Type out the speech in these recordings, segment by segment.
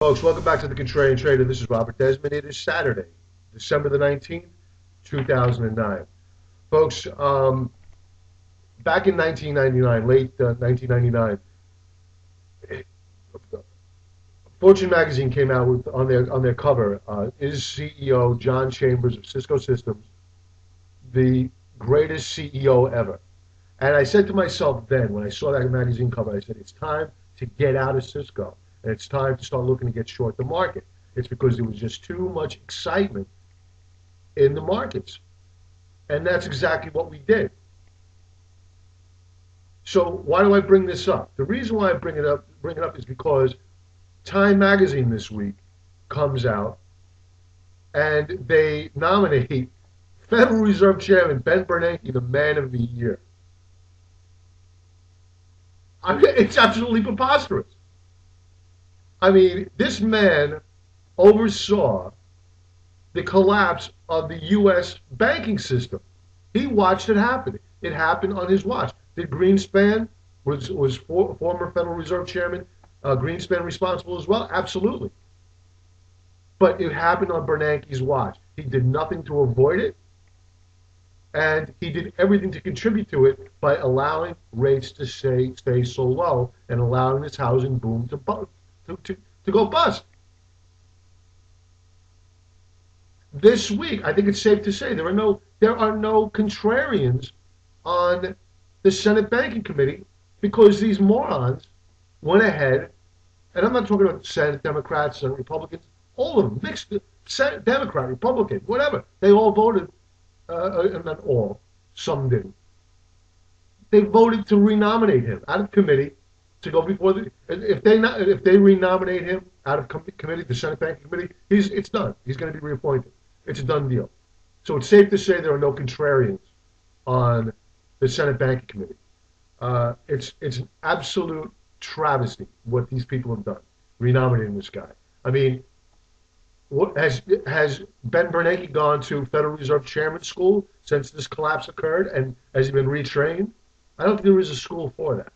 Folks, welcome back to the Contrarian Trader. This is Robert Desmond. It is Saturday, December the 19th, 2009. Folks, back in 1999, late 1999, Fortune magazine came out with on their cover, is CEO John Chambers of Cisco Systems the greatest CEO ever? And I said to myself then, when I saw that magazine cover, I said, it's time to get out of Cisco. And it's time to start looking to get short the market. It's because there was just too much excitement in the markets. And that's exactly what we did. So why do I bring this up? The reason why I bring it up is because Time magazine this week comes out and they nominate Federal Reserve Chairman Ben Bernanke the Man of the Year. I mean, it's absolutely preposterous. I mean, this man oversaw the collapse of the U.S. banking system. He watched it happen. It happened on his watch. Did Greenspan, was former Federal Reserve Chairman, Greenspan responsible as well? Absolutely. But it happened on Bernanke's watch. He did nothing to avoid it, and he did everything to contribute to it by allowing rates to stay so low and allowing this housing boom to go bust. This week, I think it's safe to say there are no contrarians on the Senate Banking Committee because these morons went ahead, and I'm not talking about Senate Democrats and Republicans, all of them, mixed Senate Democrat, Republican, whatever. They all voted, not all, some didn't. They voted to renominate him out of committee to go before if they renominate him out of committee, the Senate Banking Committee, it's done. He's going to be reappointed. It's a done deal. So it's safe to say there are no contrarians on the Senate Banking Committee. It's an absolute travesty what these people have done, renominating this guy. I mean, what has Ben Bernanke gone to Federal Reserve Chairman School since this collapse occurred, and has he been retrained? I don't think there is a school for that.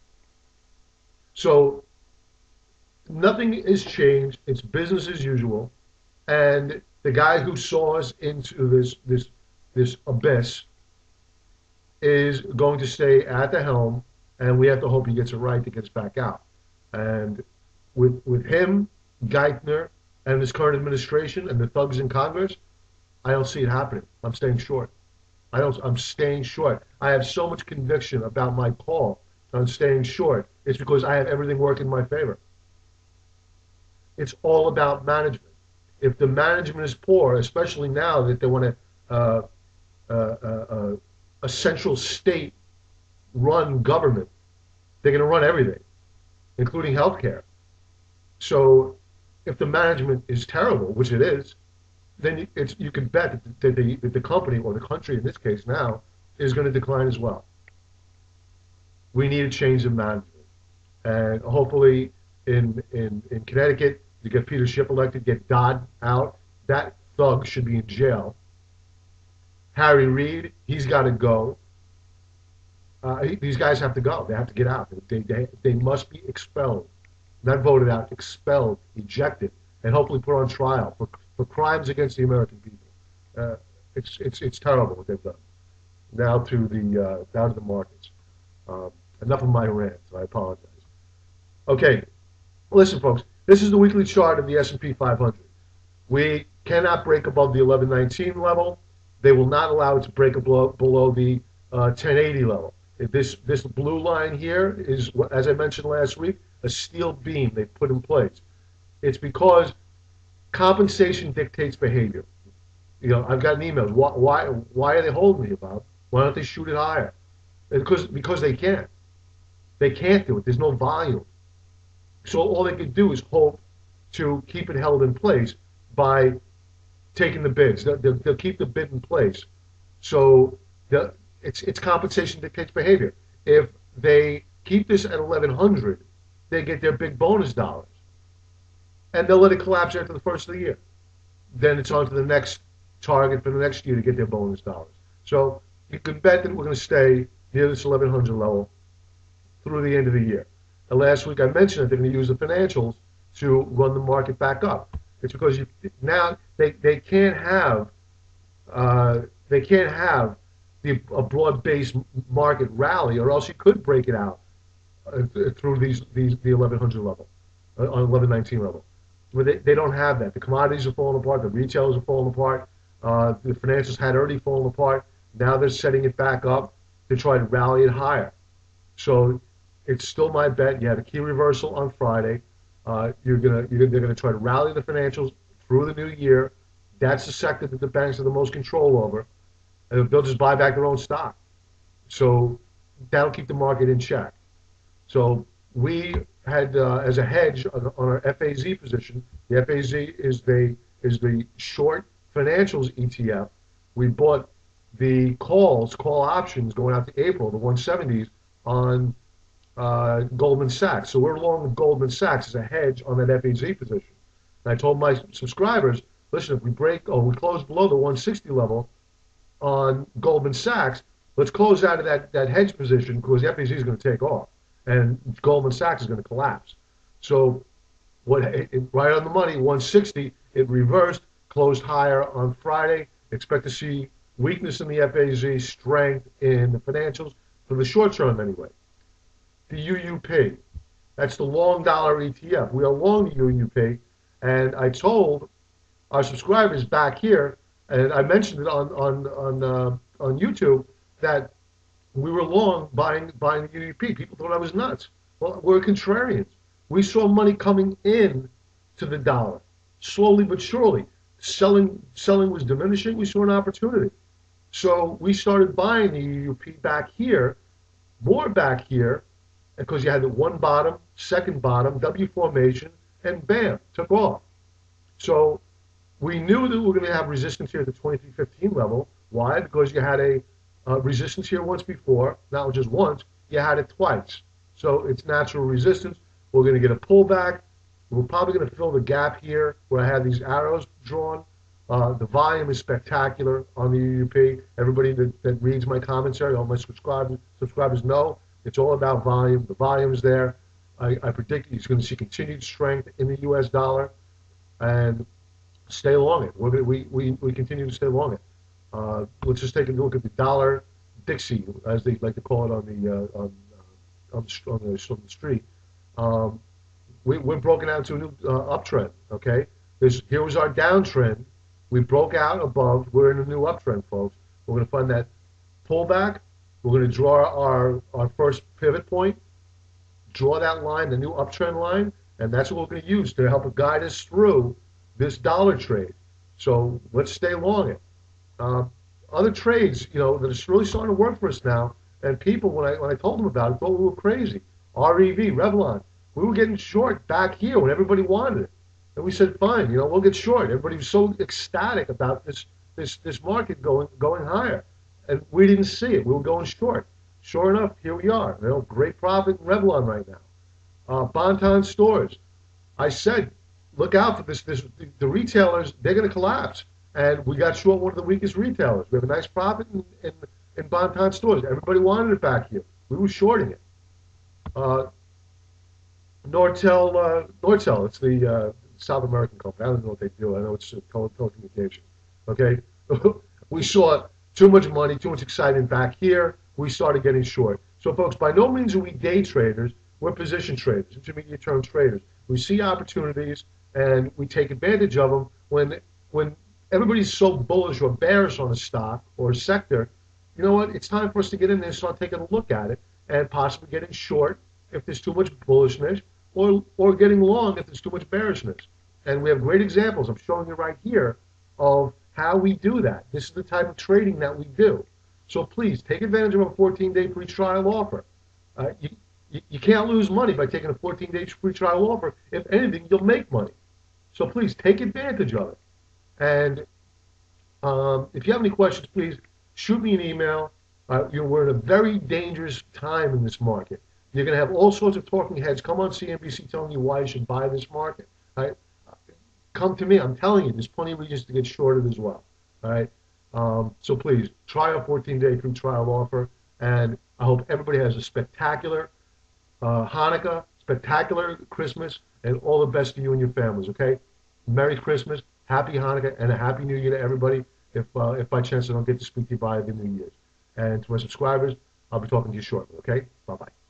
So nothing has changed. It's business as usual, and the guy who saw us into this abyss is going to stay at the helm, and we have to hope he gets it right to get us back out. And with him, Geithner, and his current administration and the thugs in Congress, I don't see it happening. I'm staying short. I'm staying short. I have so much conviction about my call on staying short. It's because I have everything working in my favor. It's all about management. If the management is poor, especially now that they want a central state-run government, they're going to run everything, including healthcare. So if the management is terrible, which it is, then you can bet that the company, or the country in this case now, is going to decline as well. We need a change in management. And hopefully in Connecticut, to get Peter Schiff elected, get Dodd out. That thug should be in jail. Harry Reid, he's got to go. These guys have to go. They have to get out. They must be expelled. Not voted out, expelled, ejected, and hopefully put on trial for crimes against the American people. It's terrible what they've done. Now to the markets. Enough of my rant. I apologize. Okay, listen, folks. This is the weekly chart of the S&P 500. We cannot break above the 1119 level. They will not allow it to break below the 1080 level. This blue line here is, as I mentioned last week, a steel beam they put in place. It's because compensation dictates behavior. You know, I've gotten emails. Why are they holding me, Bob? Why don't they shoot it higher? Because they can't. They can't do it. There's no volume. So all they can do is hope to keep it held in place by taking the bids. They'll keep the bid in place. So it's compensation dictates behavior. If they keep this at 1100, they get their big bonus dollars. And they'll let it collapse after the first of the year. Then it's on to the next target for the next year to get their bonus dollars. So you can bet that we're going to stay near this 1100 level through the end of the year. And last week I mentioned that they're going to use the financials to run the market back up. It's because now they can't have they can't have a broad-based market rally, or else you could break it out through the 1100 level, on 1119 level. But they don't have that. The commodities are falling apart. The retailers are falling apart. The financials had already fallen apart. Now they're setting it back up to try to rally it higher. So it's still my bet. You had a key reversal on Friday. They're gonna try to rally the financials through the new year. That's the sector that the banks have the most control over, and they'll just buy back their own stock. So that'll keep the market in check. So we had, as a hedge on our FAZ position, the FAZ is the short financials ETF. We bought the call options going out to April, the 170s on Goldman Sachs. So we're along with Goldman Sachs as a hedge on that FAZ position. And I told my subscribers, listen, if we we close below the 160 level on Goldman Sachs, let's close out of that hedge position because the FAZ is going to take off and Goldman Sachs is going to collapse. So right on the money, 160, it reversed, closed higher on Friday. Expect to see weakness in the FAZ, strength in the financials for the short term anyway. The UUP, that's the long dollar ETF. We are long the UUP, and I told our subscribers back here, and I mentioned it on YouTube, that we were long buying the UUP. People thought I was nuts. Well, we're contrarians. We saw money coming in to the dollar, slowly but surely. Selling was diminishing. We saw an opportunity. So we started buying the UUP back here, more back here, because you had the one bottom, second bottom, W formation, and bam, took off. So we knew that we were going to have resistance here at the 2315 level. Why? Because you had a resistance here once before, not just once, you had it twice. So it's natural resistance. We're going to get a pullback. We're probably going to fill the gap here where I have these arrows drawn. The volume is spectacular on the UUP. Everybody that reads my commentary, all my subscribers know it's all about volume. The volume is there. I predict he's going to see continued strength in the U.S. dollar and stay long it. We continue to stay long it. Let's just take a look at the dollar Dixie, as they like to call it on the street. We're broken out to a new uptrend. Okay, here was our downtrend. We broke out above. We're in a new uptrend, folks. We're going to find that pullback. We're going to draw our first pivot point, draw that line, the new uptrend line, and that's what we're going to use to help guide us through this dollar trade. So let's stay long it. Other trades, that are really starting to work for us now, and people, when I told them about it, thought we were crazy. REV, Revlon, we were getting short back here when everybody wanted it. And we said, fine, we'll get short. Everybody was so ecstatic about this market going higher. And we didn't see it. We were going short. Sure enough, here we are. Great profit in Revlon right now. Bon-Ton stores. I said, look out for this. The retailers, they're going to collapse. And we got short one of the weakest retailers. We have a nice profit in Bon-Ton stores. Everybody wanted it back here. We were shorting it. Nortel, it's the South American company. I don't know what they do. I know it's telecommunications. Okay? We saw too much money, too much excitement back here. We started getting short. So, folks, by no means are we day traders. We're position traders, intermediate-term traders. We see opportunities, and we take advantage of them when everybody's so bullish or bearish on a stock or a sector. You know what? It's time for us to get in there and start taking a look at it and possibly getting short if there's too much bullishness or getting long if there's too much bearishness. And we have great examples. I'm showing you right here of how we do that. This is the type of trading that we do. So please take advantage of a 14-day free trial offer. You can't lose money by taking a 14-day free trial offer. If anything, you'll make money. So please take advantage of it. And if you have any questions, please shoot me an email. We're in a very dangerous time in this market. You're going to have all sorts of talking heads come on CNBC telling you why you should buy this market. All right? Come to me. I'm telling you, there's plenty of reasons to get shorted as well. All right? So please, try our 14-day free trial offer. And I hope everybody has a spectacular Hanukkah, spectacular Christmas, and all the best to you and your families, okay? Merry Christmas, Happy Hanukkah, and a Happy New Year to everybody, if by chance I don't get to speak to you via the New Year's. And to my subscribers, I'll be talking to you shortly, okay? Bye-bye.